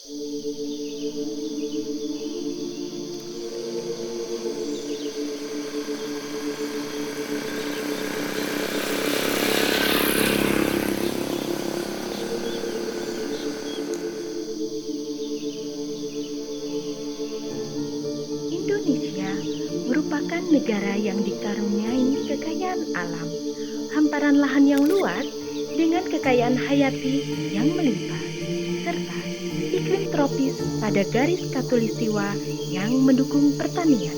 Indonesia merupakan negara yang dikaruniai kekayaan alam, hamparan lahan yang luas dengan kekayaan hayati yang melimpah, serta iklim tropis pada garis khatulistiwa yang mendukung pertanian.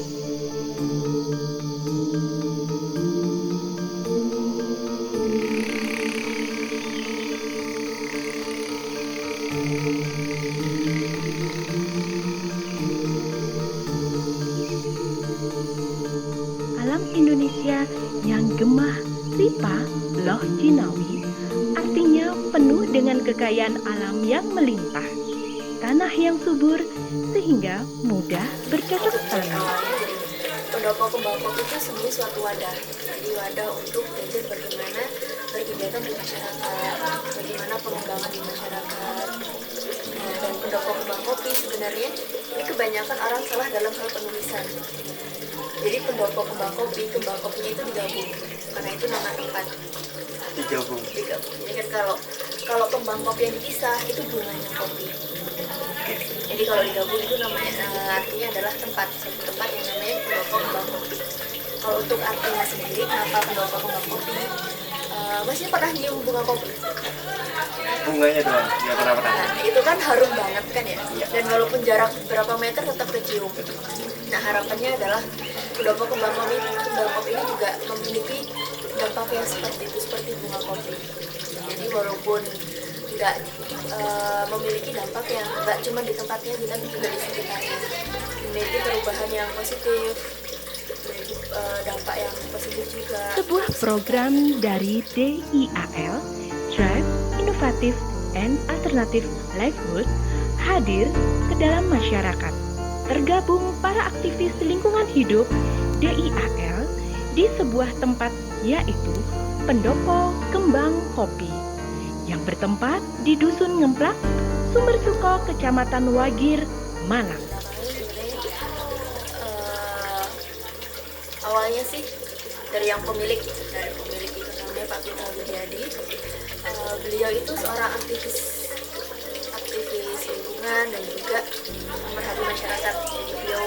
Alam Indonesia yang gemah Ripa Loh Jinawi artinya penuh dengan kekayaan alam yang melimpah, tanah yang subur sehingga mudah bercocok tanam. Pendopo Kembang Kopi itu sebenarnya suatu wadah, jadi wadah untuk belajar bagaimana berkegiatan di masyarakat, bagaimana pengembangan di masyarakat. Nah, dan Pendopo Kembang Kopi sebenarnya ini kebanyakan orang salah dalam hal penulisan. Jadi Pendopo Kembang kopinya itu digabung, karena itu nama tempat. Digabung. Jadi kan kalau kembang kopi yang dipisah itu bunganya kopi. Jadi kalau digabung itu namanya artinya adalah satu tempat yang namanya Pendopo Kembang Kopi. Kalau untuk artinya sendiri, kenapa Pendopo Kembang Kopi? Masih pernah nyium bunga kopi? Bunganya doang, nggak pernah. Nah, itu kan harum banget kan ya? Dan walaupun jarak berapa meter tetap kecium. Nah, harapannya adalah Pendopo Kembang Kopi ini juga memiliki dampak yang seperti itu, seperti bunga kopi. Jadi walaupun nggak memiliki dampak yang nggak cuma di tempatnya, tapi juga di sekitarnya, memiliki perubahan yang positif, memiliki dampak yang positif juga. Sebuah program dari DIAL, Drive Innovative and Alternative Livelihood, hadir ke dalam masyarakat. Tergabung para aktivis lingkungan hidup DIAL di sebuah tempat, yaitu Pendopo Kembang Kopi yang bertempat di Dusun Ngemplak, Sumber Suko, Kecamatan Wagir, Malang. Awalnya sih dari pemilik itu namanya Pak Pitra Widyadi. Beliau itu seorang aktivis lingkungan dan juga pemerhati masyarakat. Jadi beliau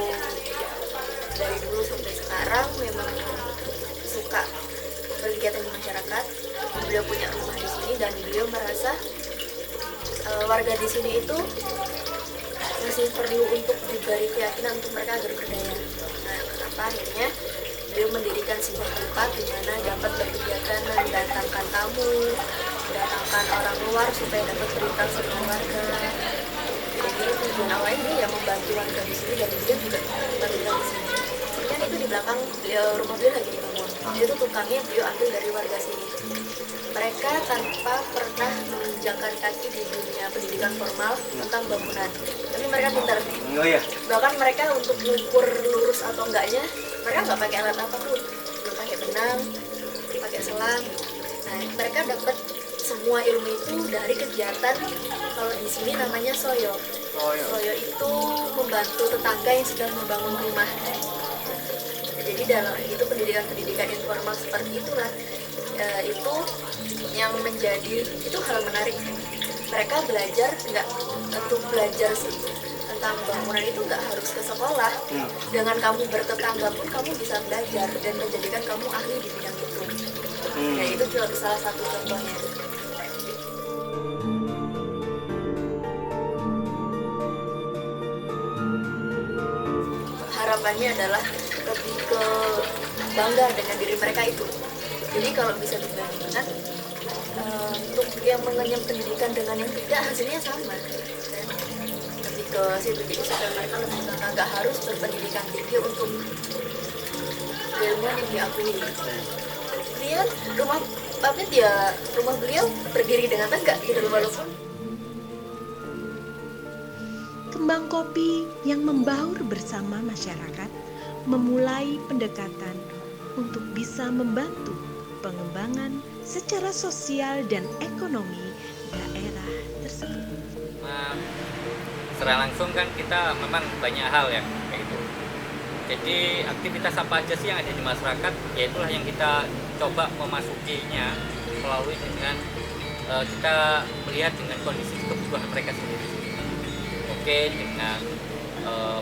dari dulu sampai sekarang memang suka berkegiatan di masyarakat. Beliau punya rumah di sini dan beliau merasa warga di sini itu masih perlu untuk diberi keyakinan untuk mereka agar berdaya. Nah, kenapa akhirnya beliau mendirikan sebuah tempat di mana dapat berkegiatan, mendatangkan tamu, mendatangkan orang luar supaya dapat berinteraksi dengan warga. Jadi tujuan awalnya dia yang membantu warga di sini dan dia juga tinggal di sini. Sebenarnya itu di belakang rumah beliau lagi dibangun. Dia itu tukangnya beliau ambil dari warga sini. Mereka tanpa pernah menginjakkan kaki di dunia pendidikan formal tentang bangunan. Tapi mereka pintar. Oh ya. Bahkan mereka untuk mengukur lurus atau enggaknya, mereka nggak pakai alat apapun. Belum pakai benang, pakai selang. Nah, mereka dapat semua ilmu itu dari kegiatan, kalau di sini namanya soyo. Soyo itu membantu tetangga yang sedang membangun rumah. Jadi dalam itu pendidikan informal seperti itulah itu yang menjadi itu hal menarik. Mereka belajar untuk belajar tentang bangunan itu nggak harus ke sekolah. Dengan kamu bertetangga pun kamu bisa belajar dan menjadikan kamu ahli di bidang itu. Nah, itu juga salah satu contohnya. Harapannya adalah lebih ke bangga dengan diri mereka itu. Jadi kalau bisa dibandingkan untuk yang mengenyam pendidikan dengan yang tidak, hasilnya sama. Dan lebih ke situ, jadi supaya mereka lebih bangga, nggak harus berpendidikan tinggi untuk ilmuwan yang diakui. Kemudian rumah beliau berdiri dengan tegak gitu, walaupun Kembang Kopi yang membaur bersama masyarakat memulai pendekatan untuk bisa membantu pengembangan secara sosial dan ekonomi daerah tersebut. secara langsung kan kita memang banyak hal ya kayak gitu. Jadi aktivitas apa aja sih yang ada di masyarakat, ya itulah yang kita coba memasukinya melalui dengan kita melihat dengan kondisi kebutuhan mereka sendiri. Oke, dengan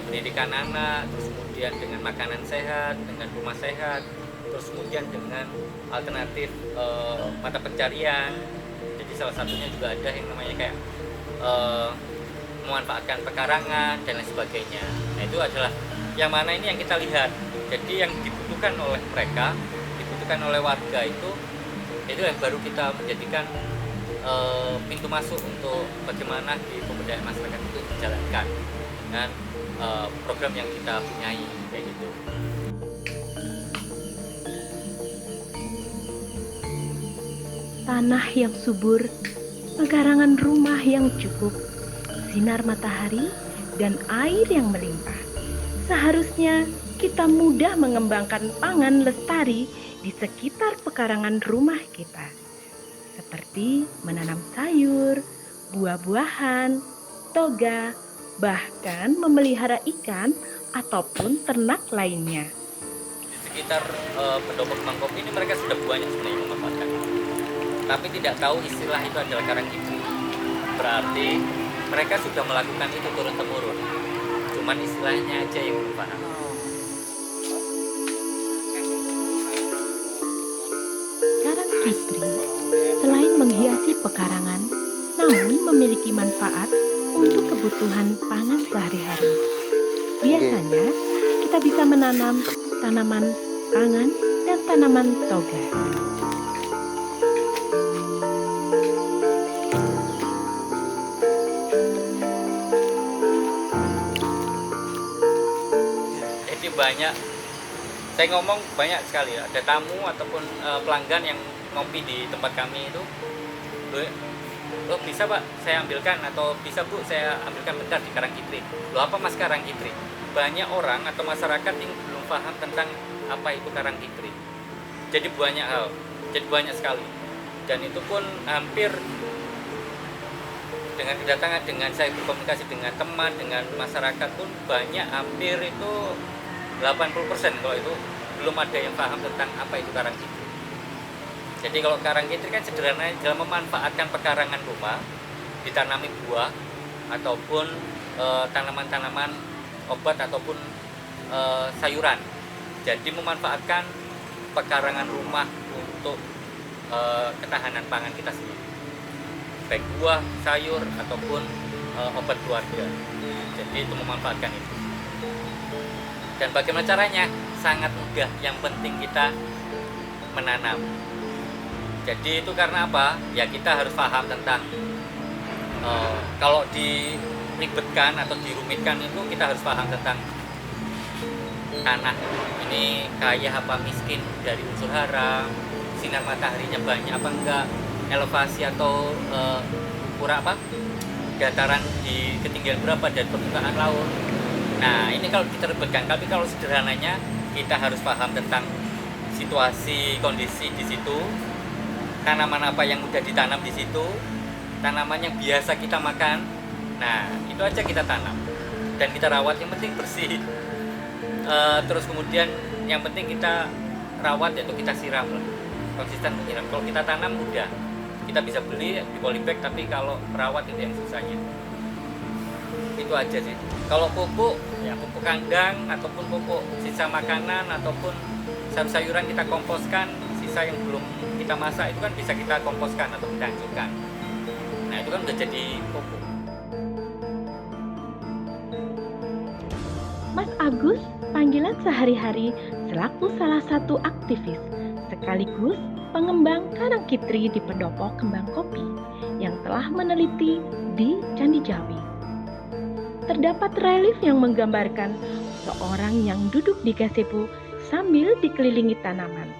pendidikan anak, terus kemudian dengan makanan sehat, dengan rumah sehat, terus kemudian dengan alternatif mata pencarian. Jadi salah satunya juga ada yang namanya kayak memanfaatkan pekarangan dan lain sebagainya. Nah itu adalah yang mana ini yang kita lihat. Jadi yang dibutuhkan oleh mereka, dibutuhkan oleh warga itu yang baru kita menjadikan pintu masuk untuk bagaimana di pemberdayaan masyarakat itu dijalankan dengan program yang kita punyai kayak gitu. Tanah yang subur, pekarangan rumah yang cukup, sinar matahari, dan air yang melimpah. Seharusnya kita mudah mengembangkan pangan lestari di sekitar pekarangan rumah kita, seperti menanam sayur, buah-buahan, toga, bahkan memelihara ikan ataupun ternak lainnya. Di sekitar pendopo kembang kopi ini mereka sudah banyak sebenarnya memanfaatkan, tapi tidak tahu istilah itu adalah karang kidri. Berarti mereka sudah melakukan itu turun-temurun, cuman istilahnya aja yang belum paham. Karang kidri selain menghiasi pekarangan, namun memiliki manfaat untuk kebutuhan pangan sehari-hari. Biasanya kita bisa menanam tanaman pangan dan tanaman toga. Jadi banyak, saya ngomong banyak sekali, ada tamu ataupun pelanggan yang ngopi di tempat kami itu, "Loh bisa Pak, saya ambilkan," atau "Bisa Bu, saya ambilkan bentar di karang kidri." "Loh apa Mas karang kidri?" Banyak orang atau masyarakat yang belum paham tentang apa itu karang kidri. Jadi banyak hal, jadi banyak sekali. Dan itu pun hampir dengan kedatangan, dengan saya berkomunikasi dengan teman, dengan masyarakat pun banyak, hampir itu 80% kalau itu belum ada yang paham tentang apa itu karang kidri. Jadi kalau karang kidri kan sederhana dalam memanfaatkan pekarangan rumah, ditanami buah ataupun tanaman-tanaman obat ataupun sayuran. Jadi memanfaatkan pekarangan rumah untuk ketahanan pangan kita sendiri, baik buah, sayur ataupun obat keluarga. Jadi itu memanfaatkan itu. Dan bagaimana caranya? Sangat mudah, yang penting kita menanam. Jadi itu karena apa? Ya kita harus paham tentang kalau diribetkan atau dirumitkan itu kita harus paham tentang tanah ini kaya apa miskin dari unsur hara, sinar mataharinya banyak apa enggak, elevasi atau dataran di ketinggian berapa dari permukaan laut. Nah ini kalau kita ribetkan, tapi kalau sederhananya kita harus paham tentang situasi kondisi di situ, tanaman apa yang mudah ditanam di situ, tanaman yang biasa kita makan. Nah itu aja kita tanam dan kita rawat, yang penting bersih. Terus kemudian yang penting kita rawat, yaitu kita siram lah, konsisten menyiram. Kalau kita tanam mudah, kita bisa beli di polybag, tapi kalau merawat itu yang susahnya. Itu aja sih. Kalau pupuk, ya pupuk kandang ataupun pupuk sisa makanan ataupun sayur-sayuran kita komposkan, sisa yang belum kita masak itu kan bisa kita komposkan atau kita hancurkan. Nah itu kan udah jadi pupuk. Mas Agus, panggilan sehari-hari selaku salah satu aktivis sekaligus pengembang karang kidri di Pendopo Kembang Kopi yang telah meneliti di Candi Jawi. Terdapat relief yang menggambarkan seorang yang duduk di gazebo sambil dikelilingi tanaman.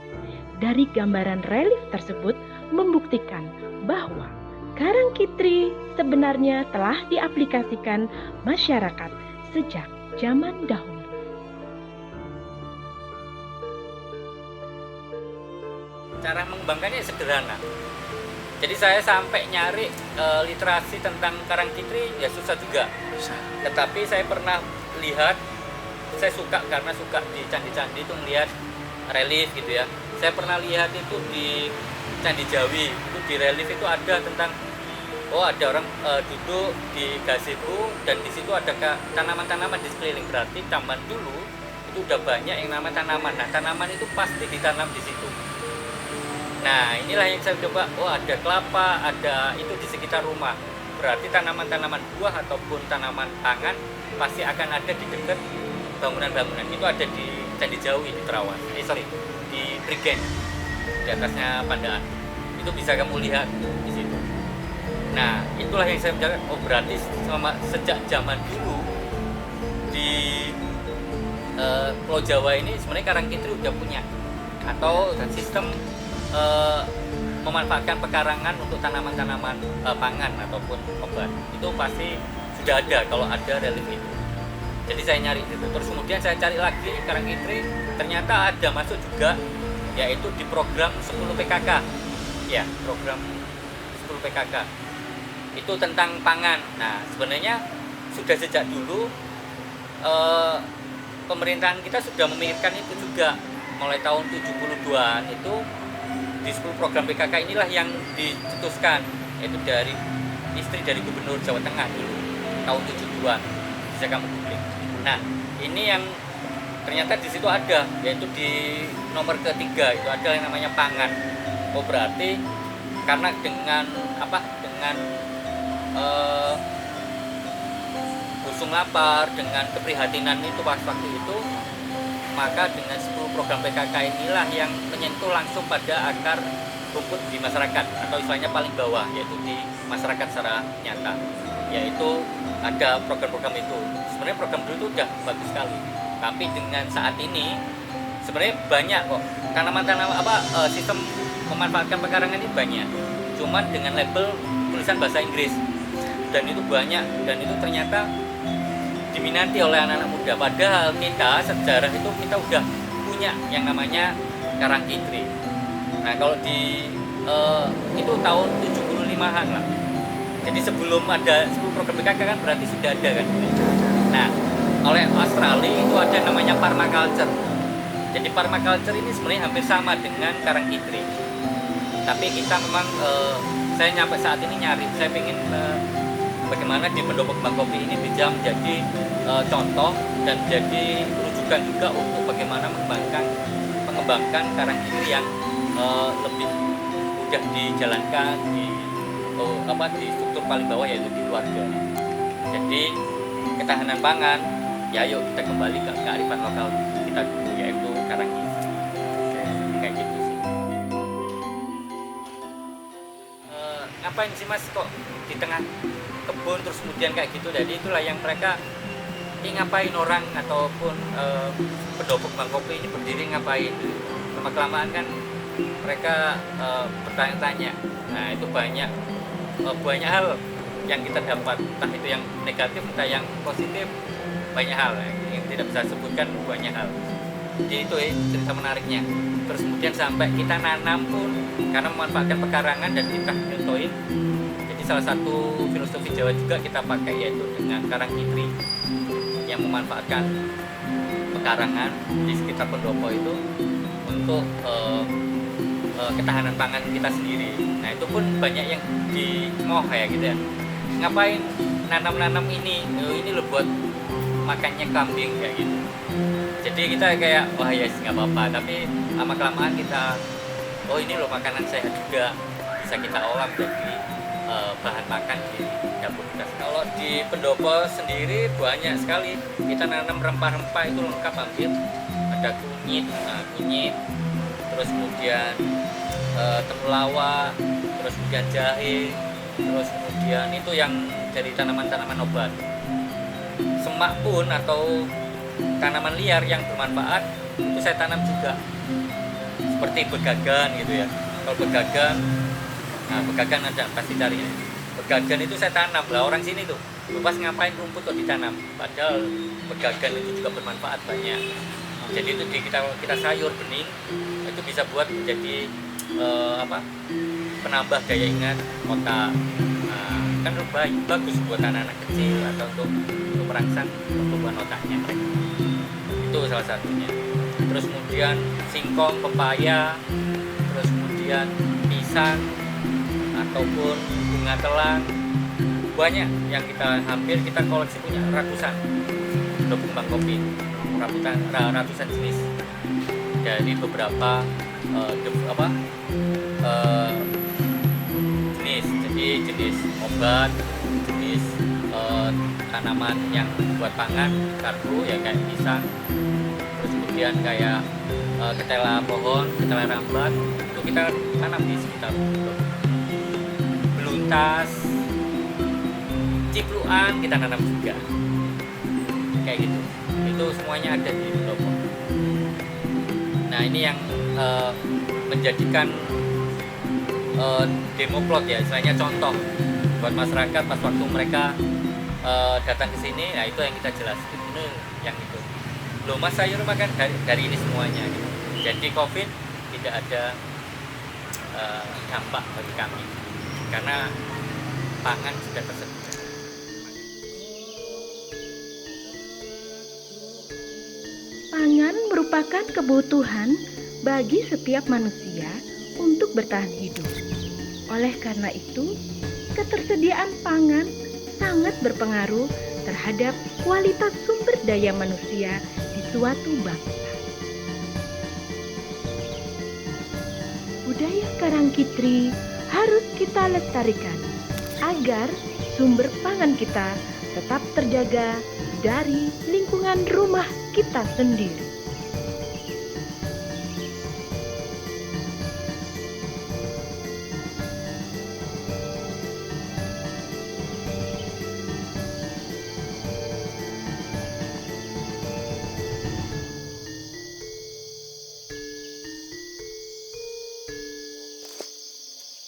Dari gambaran relief tersebut membuktikan bahwa karang kidri sebenarnya telah diaplikasikan masyarakat sejak zaman dahulu. Cara mengembangkannya sederhana. Jadi saya sampai nyari literasi tentang Karangkitri ya susah juga. Tetapi saya pernah lihat, saya suka karena suka di candi-candi itu melihat relief gitu ya. Saya pernah lihat itu di Candi Jawi, itu di relief itu ada tentang ada orang duduk di gazebo dan di situ ada tanaman-tanaman di sekeliling. Berarti zaman dulu itu udah banyak yang nama tanaman. Nah, tanaman itu pasti ditanam di situ. Nah, inilah yang saya coba. Ada kelapa, ada itu di sekitar rumah. Berarti tanaman-tanaman buah ataupun tanaman pangan pasti akan ada di dekat bangunan-bangunan. Itu ada di Candi Jawi di Terawas. Di Prigen, di atasnya Pandaan. Itu bisa kamu lihat di situ. Nah, itulah yang saya bilang, berarti sejak zaman dulu di Pulau Jawa ini sebenarnya Karangkitri udah punya atau sistem memanfaatkan pekarangan untuk tanaman-tanaman pangan ataupun obat. Itu pasti sudah ada kalau ada relief itu. Jadi saya nyari itu. Terus kemudian saya cari lagi Karangkitri, ternyata ada masuk juga, yaitu di program 10 PKK. Ya, program 10 PKK. Itu tentang pangan. Nah, sebenarnya sudah sejak dulu pemerintahan kita sudah memikirkan itu juga. Mulai tahun 72-an itu di 10 program PKK inilah yang dicetuskan, yaitu dari istri dari Gubernur Jawa Tengah dulu tahun 72-an. Bisa kamu googling. Nah, ini yang ternyata di situ ada, yaitu di nomor ketiga itu ada yang namanya pangan. Berarti karena dengan busung lapar, dengan keprihatinan itu waktu itu, maka dengan 10 program PKK inilah yang menyentuh langsung pada akar rumput di masyarakat atau istilahnya paling bawah, yaitu di masyarakat secara nyata. Yaitu ada program-program itu. Sebenarnya program dulu itu udah bagus sekali. Tapi dengan saat ini sebenarnya banyak kok tanaman-tanaman sistem memanfaatkan pekarangan ini banyak. Cuman dengan label tulisan bahasa Inggris. Dan itu banyak, dan itu ternyata diminati oleh anak-anak muda. Padahal kita sejarah itu kita udah punya yang namanya Karangkitri. Nah, kalau di itu tahun 75-an lah. Jadi sebelum ada 10 program PKK kan berarti sudah ada kan. Nah, oleh Australia itu ada namanya permaculture. Jadi permaculture ini sebenarnya hampir sama dengan Karangkitri. Tapi kita memang saya nyampe saat ini nyari, saya pengen bagaimana di Pendopo Kembang Kopi ini bisa menjadi contoh dan jadi rujukan juga untuk bagaimana mengembangkan Karangkitri yang lebih mudah dijalankan di struktur paling bawah, yaitu di keluarga. Jadi ketahanan pangan, ya yuk kita kembali ke kearifan lokal kita dulu, yaitu Karangkitri. Kayak gitu sih. Ngapain sih Mas kok di tengah kebun terus kemudian kayak gitu? Jadi itulah yang mereka ngapain orang ataupun Pendopo Kembang Kopi ini berdiri ngapain? Lama-kelamaan kan mereka bertanya-tanya. Nah, itu banyak hal yang kita dapat, entah itu yang negatif entah yang positif, banyak hal yang tidak bisa sebutkan, banyak hal. Jadi itu cerita menariknya. Terus kemudian sampai kita nanam pun karena memanfaatkan pekarangan dan kita nyentuhin. Jadi salah satu filosofi Jawa juga kita pakai, yaitu dengan Karangkitri yang memanfaatkan pekarangan di sekitar pendopo itu untuk ketahanan pangan kita sendiri. Nah, itu pun banyak yang dicemooh kayak gitu ya. Ngapain nanam-nanam ini? Ini loh buat makannya kambing kayak gitu. Jadi kita kayak wah ya nggak apa-apa, tapi lama-kelamaan kita ini loh makanan sehat juga, bisa kita olah jadi bahan makan di dapur kita. Kalau di Pendopo sendiri banyak sekali kita nanam rempah-rempah, itu lengkap hampir. Ada kunyit, terus kemudian temulawak, terus kemudian jahe, terus kemudian itu yang dari tanaman-tanaman obat. Semak pun atau tanaman liar yang bermanfaat itu saya tanam juga, seperti begagan gitu ya. Kalau begagan, nah begagan ada pasti cari ya. Begagan itu saya tanam lah, orang sini tuh lepas ngapain rumput kok ditanam, padahal begagan itu juga bermanfaat banyak. Jadi itu kita sayur bening itu bisa buat menjadi penambah daya ingat otak. Kan bagus buat anak-anak kecil atau untuk merangsang pertumbuhan otaknya mereka. Itu salah satunya. Terus kemudian singkong, pepaya, terus kemudian pisang ataupun bunga telang, banyak yang hampir kita koleksi, punya ratusan produk kembang kopi, ratusan jenis dari beberapa jenis, jadi jenis obat, jenis tanaman yang buat pangan, karbo ya kayak pisang, terus kemudian kayak ketela pohon, ketela rambat, itu kita tanam di sekitar beluntas, cipluan kita tanam juga, kayak gitu. Itu semuanya ada di Pendopo. Nah ini yang menjadikan demo plot ya, istilahnya contoh buat masyarakat pas waktu mereka datang ke sini. Nah itu yang kita jelaskan, ini yang itu loh mas, sayur makan dari ini semuanya gitu. Jadi COVID tidak ada dampak bagi kami karena pangan sudah tersedia. Pangan merupakan kebutuhan bagi setiap manusia untuk bertahan hidup. Oleh karena itu, ketersediaan pangan sangat berpengaruh terhadap kualitas sumber daya manusia di suatu bangsa. Budaya Karangkitri harus kita lestarikan agar sumber pangan kita tetap terjaga dari lingkungan rumah kita sendiri.